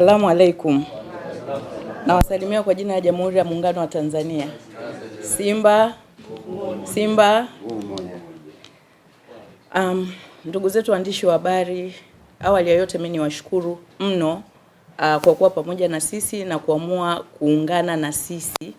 Asalamu alaikum. Nawasalimia kwa jina la Jamhuri ya Muungano wa Tanzania. Simba. Ndugu zetu waandishi wa habari, awali ya yote mimi niwashukuru mno kwa kuwa pamoja na sisi na kuamua kuungana na sisi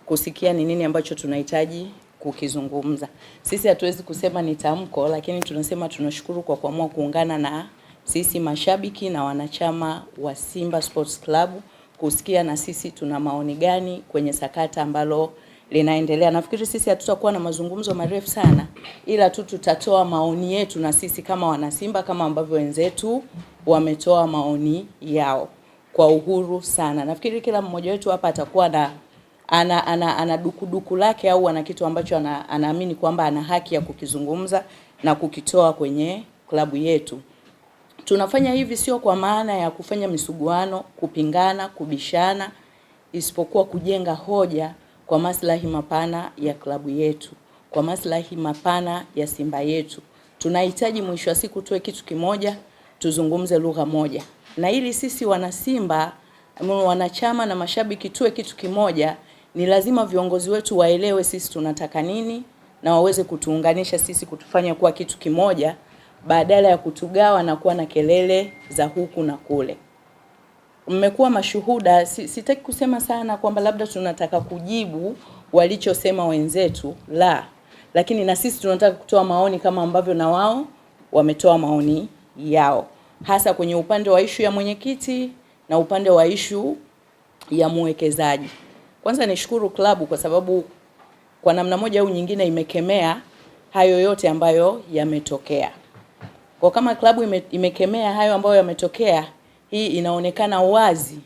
kusikia ni nini ambacho tunahitaji kukizungumza. Sisi hatuwezi kusema ni tamko, lakini tunasema tunashukuru kwa kuamua kuungana na sisi mashabiki na wanachama wa Simba Sports Club kusikia na sisi tuna maoni gani kwenye sakata ambalo linaendelea. Nafikiri sisi hatutakuwa na mazungumzo marefu sana, ila tu tutatoa maoni yetu na sisi kama wana Simba, kama ambavyo wenzetu wametoa maoni yao kwa uhuru sana. Nafikiri kila mmoja wetu hapa atakuwa na ana dukuduku lake au ana kitu ambacho anaamini kwamba ana haki ya kukizungumza na kukitoa kwenye klabu yetu. Tunafanya hivi sio kwa maana ya kufanya misuguano, kupingana, kubishana, isipokuwa kujenga hoja kwa maslahi mapana ya klabu yetu, kwa maslahi mapana ya Simba yetu. Tunahitaji mwisho wa siku tuwe kitu kimoja, tuzungumze lugha moja. Na ili sisi wana Simba, wanachama na mashabiki tuwe kitu kimoja, ni lazima viongozi wetu waelewe sisi tunataka nini na waweze kutuunganisha sisi, kutufanya kuwa kitu kimoja, badala ya kutugawa na kuwa na kelele za huku na kule. Mmekuwa mashuhuda, sitaki kusema sana kwamba labda tunataka kujibu walichosema wenzetu, la. Lakini na sisi tunataka kutoa maoni kama ambavyo na wao wametoa maoni yao, hasa kwenye upande wa ishu ya mwenyekiti na upande wa ishu ya mwekezaji. Kwanza nishukuru klabu kwa sababu kwa namna moja au nyingine imekemea hayo yote ambayo yametokea. Kwa kama klabu imekemea hayo ambayo yametokea, hii inaonekana wazi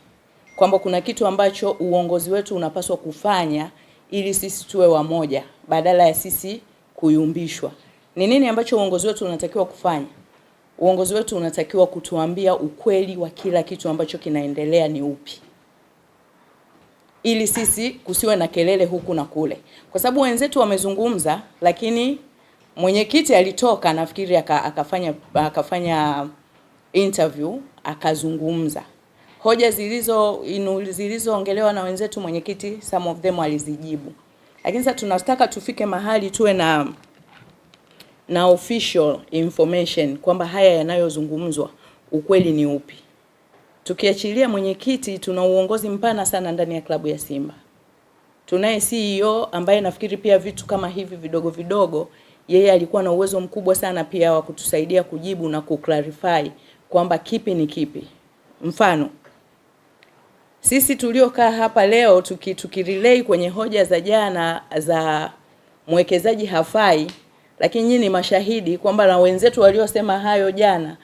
kwamba kuna kitu ambacho uongozi wetu unapaswa kufanya ili sisi tuwe wamoja badala ya sisi kuyumbishwa. Ni nini ambacho uongozi wetu unatakiwa kufanya? Uongozi wetu unatakiwa kutuambia ukweli wa kila kitu ambacho kinaendelea ni upi, ili sisi kusiwe na kelele huku na kule. Kwa sababu wenzetu wamezungumza, lakini mwenyekiti alitoka nafikiri akafanya interview, akazungumza. Hoja zilizoongelewa na wenzetu mwenyekiti, some of them alizijibu. Lakini sasa tunataka tufike mahali tuwe na official information kwamba haya yanayozungumzwa ukweli ni upi. Tukiachilia mwenyekiti, tuna uongozi mpana sana ndani ya klabu ya Simba. Tunaye CEO ambaye nafikiri pia vitu kama hivi vidogo vidogo yeye alikuwa na uwezo mkubwa sana pia wa kutusaidia kujibu na kuclarify kwamba kipi ni kipi. Mfano, sisi tuliokaa hapa leo tukirelay kwenye hoja za jana za mwekezaji hafai, lakini nyinyi ni mashahidi kwamba na wenzetu waliosema hayo jana,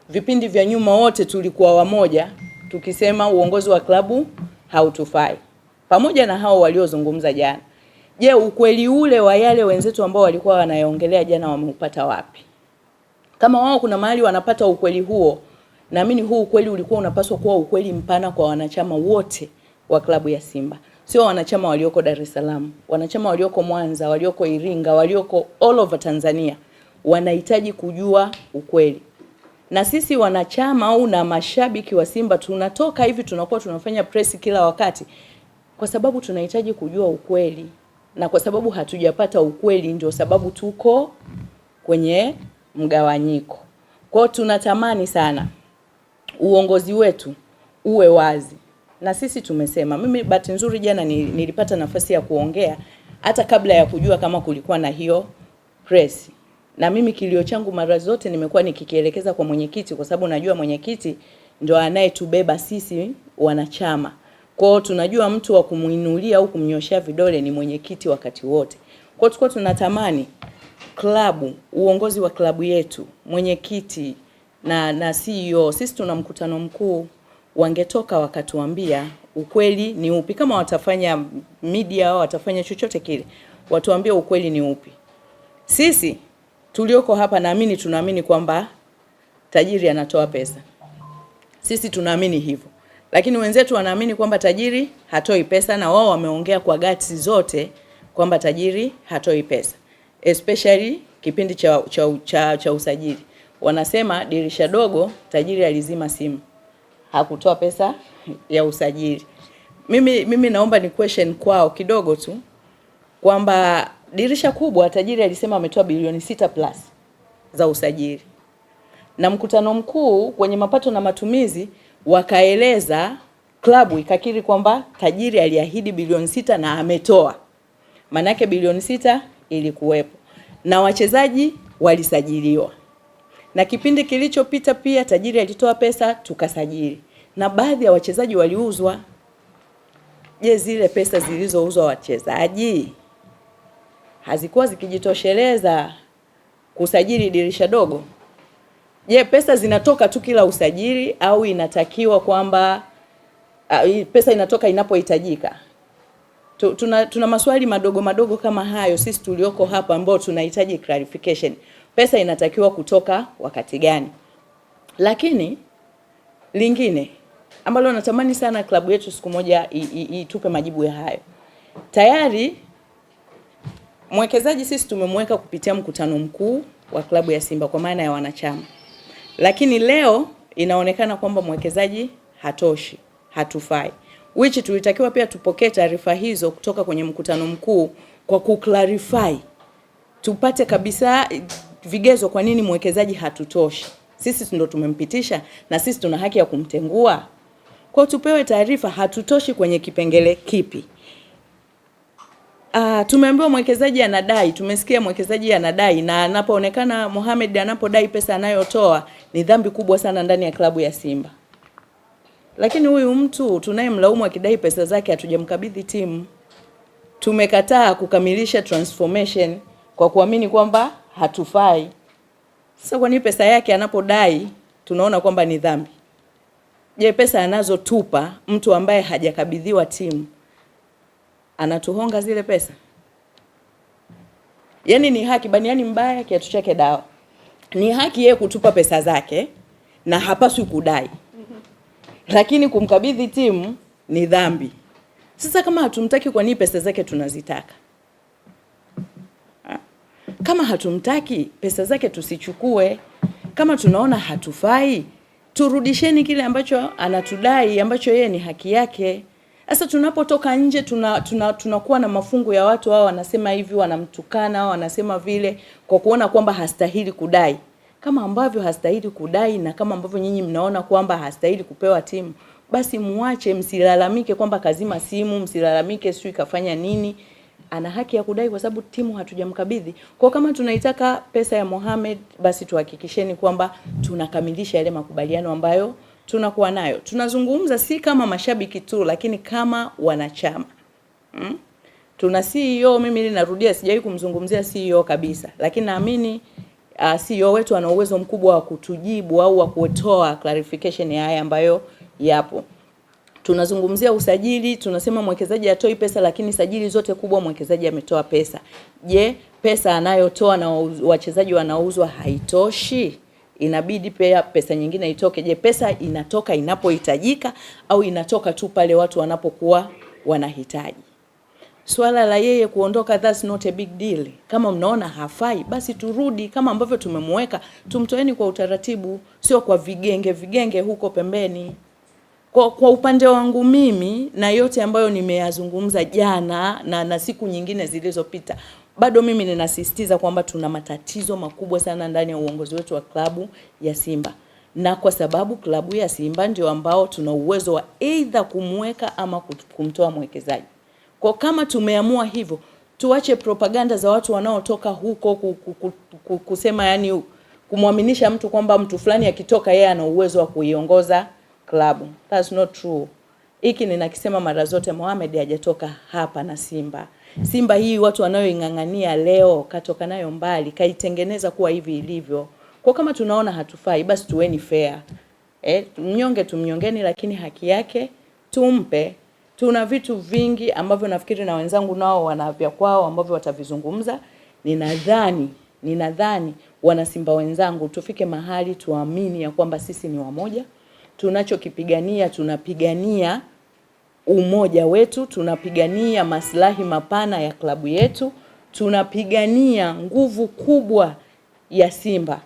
vipindi vya nyuma wote tulikuwa wamoja tukisema uongozi wa klabu hautufai, pamoja na hao waliozungumza jana. Je, ukweli ule wa yale wenzetu ambao walikuwa wanayaongelea jana wameupata wapi? Kama wao kuna mahali wanapata ukweli huo, naamini huu ukweli ulikuwa unapaswa kuwa ukweli mpana kwa wanachama wote wa klabu ya Simba. Sio wanachama walioko Dar es Salaam, wanachama walioko Mwanza, walioko Iringa, walioko all over Tanzania wanahitaji kujua ukweli. Na sisi wanachama au na mashabiki wa Simba tunatoka hivi tunakuwa tunafanya press kila wakati kwa sababu tunahitaji kujua ukweli. Na kwa sababu hatujapata ukweli ndio sababu tuko kwenye mgawanyiko. Kwa tunatamani sana uongozi wetu uwe wazi. Na sisi tumesema, mimi bahati nzuri jana nilipata nafasi ya kuongea hata kabla ya kujua kama kulikuwa na hiyo press. Na mimi kilio changu mara zote nimekuwa nikikielekeza kwa mwenyekiti kwa sababu najua mwenyekiti ndio anayetubeba sisi wanachama. Kwa tunajua mtu wa kumuinulia au kumnyoshia vidole ni mwenyekiti wakati wote. Kwa tulikuwa tunatamani klabu, uongozi wa klabu yetu, mwenyekiti na CEO, sisi tuna mkutano mkuu, wangetoka wakatuambia ukweli ni upi. Kama watafanya media au watafanya chochote kile, watuambie ukweli ni upi. Sisi tulioko hapa naamini tunaamini kwamba tajiri anatoa pesa. Sisi tunaamini hivyo. Lakini wenzetu wanaamini kwamba tajiri hatoi pesa, na wao wameongea kwa gati zote kwamba tajiri hatoi pesa. Especially kipindi cha usajili. Wanasema dirisha dogo tajiri alizima simu. hakutoa pesa ya usajili. Mimi naomba ni question kwao kidogo tu kwamba dirisha kubwa tajiri alisema ametoa bilioni 6 plus za usajili, na mkutano mkuu kwenye mapato na matumizi wakaeleza, klabu ikakiri kwamba tajiri aliahidi bilioni 6 na ametoa. Maana yake bilioni 6 ilikuwepo na wachezaji walisajiliwa, na kipindi kilichopita pia tajiri alitoa pesa tukasajili, na baadhi ya wachezaji waliuzwa. Je, zile pesa zilizouzwa wachezaji hazikuwa zikijitosheleza kusajili dirisha dogo? Je, pesa zinatoka tu kila usajili au inatakiwa kwamba pesa inatoka inapohitajika? Tuna maswali madogo kama hayo sisi tulioko hapa ambao tunahitaji clarification. Pesa inatakiwa kutoka wakati gani? Lakini lingine ambalo natamani sana klabu yetu siku moja itupe majibu ya hayo. Tayari mwekezaji sisi tumemweka kupitia mkutano mkuu wa klabu ya Simba kwa maana ya wanachama. Lakini leo inaonekana kwamba mwekezaji hatoshi, hatufai. Which tulitakiwa pia tupokee taarifa hizo kutoka kwenye mkutano mkuu kwa kuclarify. Tupate kabisa vigezo kwa nini mwekezaji hatutoshi. Sisi ndio tumempitisha na sisi tuna haki ya kumtengua. Kwa tupewe taarifa hatutoshi kwenye kipengele kipi. Tumeambiwa mwekezaji anadai, tumesikia mwekezaji anadai, na anapoonekana Mohamed anapodai pesa anayotoa ni dhambi kubwa sana ndani ya klabu ya Simba. Lakini huyu mtu tunayemlaumu akidai pesa zake hatujamkabidhi timu. Tumekataa kukamilisha transformation kwa kuamini kwamba hatufai. Sasa kwa nini pesa yake anapodai tunaona kwamba ni dhambi? Je, pesa anazotupa mtu ambaye hajakabidhiwa timu anatuhonga zile pesa? Yaani ni haki baniani mbaya kiatu chake dawa. Ni haki yeye kutupa pesa zake na hapaswi kudai. Lakini kumkabidhi timu ni dhambi. Sasa kama hatumtaki, kwa nini pesa zake tunazitaka? Kama hatumtaki, pesa zake tusichukue. Kama tunaona hatufai, turudisheni kile ambacho anatudai, ambacho yeye ni haki yake. Sasa tunapotoka nje tunakuwa na mafungu ya watu hao wanasema hivi, wanamtukana, wanasema vile kwa kuona kwamba hastahili kudai. Kama ambavyo hastahili kudai na kama ambavyo nyinyi mnaona kwamba hastahili kupewa timu, basi muache, msilalamike kwamba kazima simu, msilalamike sio kafanya nini. Ana haki ya kudai kwa sababu timu hatujamkabidhi. Kwa kama tunaitaka pesa ya Mohamed, basi tuhakikisheni kwamba tunakamilisha yale makubaliano ambayo tunakuwa nayo. Tunazungumza si kama mashabiki tu, lakini kama wanachama. Tuna CEO, mimi ninarudia sijawahi kumzungumzia CEO kabisa, lakini naamini CEO wetu ana uwezo mkubwa wa kutujibu au wa kutoa clarification ya haya ambayo yapo. Tunazungumzia usajili, tunasema mwekezaji atoi pesa, lakini sajili zote kubwa mwekezaji ametoa pesa. Je, pesa anayotoa na wachezaji wanauzwa haitoshi? Inabidi pia pesa nyingine itoke. Je, pesa inatoka inapohitajika au inatoka tu pale watu wanapokuwa wanahitaji? Swala la yeye kuondoka, that's not a big deal. Kama mnaona hafai, basi turudi kama ambavyo tumemweka, tumtoeni kwa utaratibu, sio kwa vigenge huko pembeni. Kwa upande wangu mimi na yote ambayo nimeyazungumza jana na siku nyingine zilizopita, bado mimi ninasisitiza kwamba tuna matatizo makubwa sana ndani ya uongozi wetu wa klabu ya Simba. Na kwa sababu klabu ya Simba ndio ambao tuna uwezo wa either kumweka ama kumtoa mwekezaji. Kwa kama tumeamua hivyo, tuache propaganda za watu wanaotoka huko kusema, yani kumwaminisha mtu kwamba mtu fulani akitoka yeye ana uwezo wa kuiongoza klabu. That's not true. Hiki ninakisema mara zote, Mohamed hajatoka hapa na Simba. Simba hii watu wanaoingangania leo katoka nayo mbali, kaitengeneza kuwa hivi ilivyo. Kwa kama tunaona hatufai, basi tuweni fair. Mnyonge tumnyongeni, lakini haki yake tumpe. Tuna vitu vingi ambavyo nafikiri na wenzangu nao wana vya kwao ambavyo watavizungumza. Ninadhani wana Simba wenzangu tufike mahali tuamini ya kwamba sisi ni wamoja. Tunachokipigania, tunapigania umoja wetu, tunapigania maslahi mapana ya klabu yetu, tunapigania nguvu kubwa ya Simba.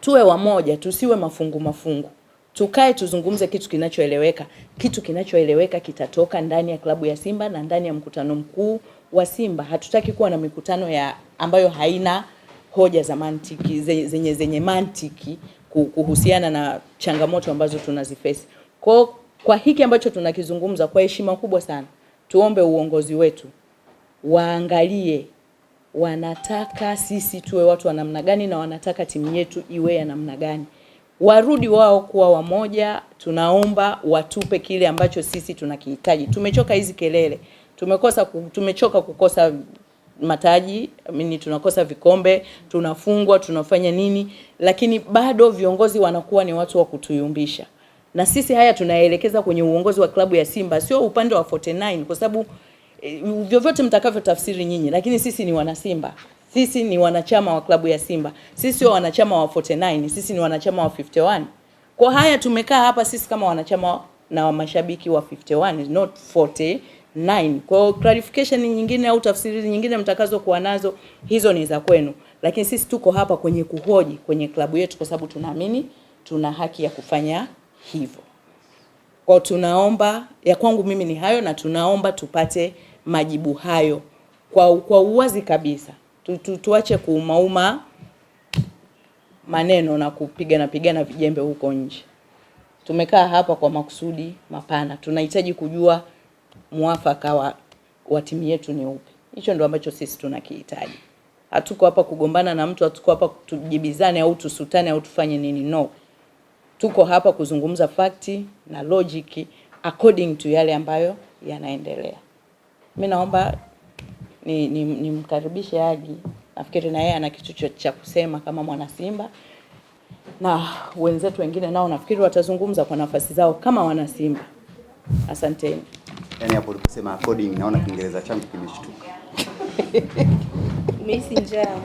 Tuwe wamoja, tusiwe mafungu. tukae tuzungumze kitu kinachoeleweka. Kitu kinachoeleweka kitatoka ndani ya klabu ya Simba na ndani ya mkutano mkuu wa Simba. Hatutaki kuwa na mikutano ambayo haina hoja za mantiki, zenye mantiki kuhusiana na changamoto ambazo tunaziface. Kwa hiki ambacho tunakizungumza, kwa heshima kubwa sana, tuombe uongozi wetu waangalie wanataka sisi tuwe watu wa namna gani na wanataka timu yetu iwe ya namna gani. Warudi wao kuwa wamoja. Tunaomba watupe kile ambacho sisi tunakihitaji. Tumechoka hizi kelele. Tumechoka kukosa mataji, tunakosa vikombe, tunafungwa, tunafanya nini, lakini bado viongozi wanakuwa ni watu wa kutuyumbisha. Na sisi haya tunaelekeza kwenye uongozi wa klabu ya Simba, sio upande wa 49, kwa sababu vyovyote mtakavyo tafsiri nyinyi, lakini sisi ni wana Simba. Sisi ni wanachama wa klabu ya Simba. Sisi sio wanachama wa 49, sisi ni wanachama wa 51. Kwa haya tumekaa hapa sisi kama wanachama na mashabiki wa 51, not 49. Kwa clarification nyingine au tafsiri nyingine mtakazo kuwa nazo, hizo ni za kwenu. Lakini sisi tuko hapa kwenye kuhoji kwenye klabu yetu kwa sababu tunaamini tuna haki ya kufanya hivyo. Kwa tunaomba, ya kwangu mimi ni hayo, na tunaomba tupate majibu hayo kwa uwazi kabisa. Tuache kuumauma maneno na kupigana vijembe huko nje. Tumekaa hapa kwa makusudi mapana. Tunahitaji kujua muafaka wa timu yetu ni upi. Hicho ndio ambacho sisi tunakihitaji. Hatuko hapa kugombana na mtu, hatuko hapa tujibizane au tusutane au tufanye nini, no. Tuko hapa kuzungumza fakti na logic according to yale ambayo yanaendelea. Mimi naomba nimkaribishe Agi. Nafikiri na yeye ana kitu cha kusema kama mwana Simba. Na wenzetu wengine nao nafikiri watazungumza kwa nafasi zao kama wana Simba. Asanteni. Yaani hapo uliposema according, naona Kiingereza changu kimeshtuka. Mimi si njaa.